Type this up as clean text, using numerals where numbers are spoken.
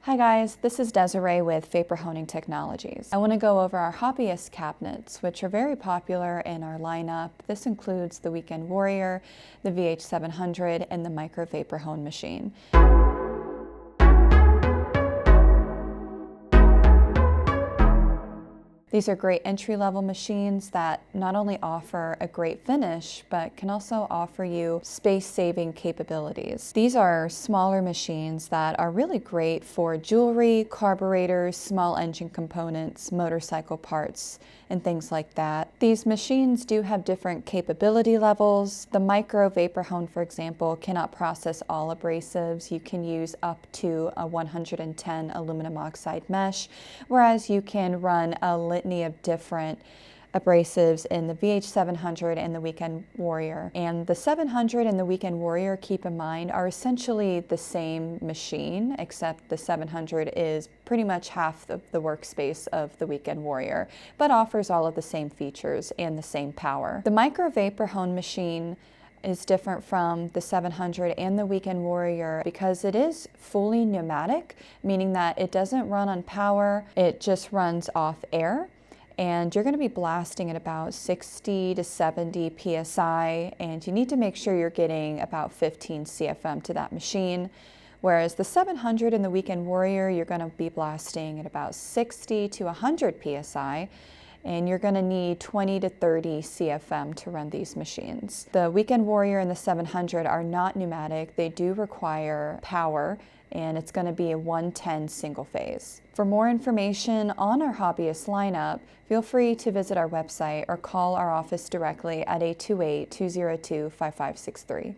Hi guys, this is Desiree with Vapor Honing Technologies. I want to go over our hobbyist cabinets, which are very popular in our lineup. This includes the Weekend Warrior, the VH700, and the Micro Vapor Hone machine. These are great entry-level machines that not only offer a great finish, but can also offer you space-saving capabilities. These are smaller machines that are really great for jewelry, carburetors, small engine components, motorcycle parts, and things like that. These machines do have different capability levels. The Micro Vapor Hone, for example, cannot process all abrasives. You can use up to a 110 aluminum oxide mesh, whereas you can run a litany of different abrasives in the VH700 and the Weekend Warrior. And the 700 and the Weekend Warrior, keep in mind, are essentially the same machine, except the 700 is pretty much half of the workspace of the Weekend Warrior, but offers all of the same features and the same power. The Micro Vapor Hone machine is different from the 700 and the Weekend Warrior because it is fully pneumatic, meaning that it doesn't run on power, it just runs off air. And you're going to be blasting at about 60 to 70 psi, and you need to make sure you're getting about 15 CFM to that machine. Whereas the 700 and the Weekend Warrior, you're going to be blasting at about 60 to 100 psi, and you're going to need 20 to 30 CFM to run these machines. The Weekend Warrior and the 700 are not pneumatic. They do require power, and it's going to be a 110 single phase. For more information on our hobbyist lineup, feel free to visit our website or call our office directly at 828-202-5563.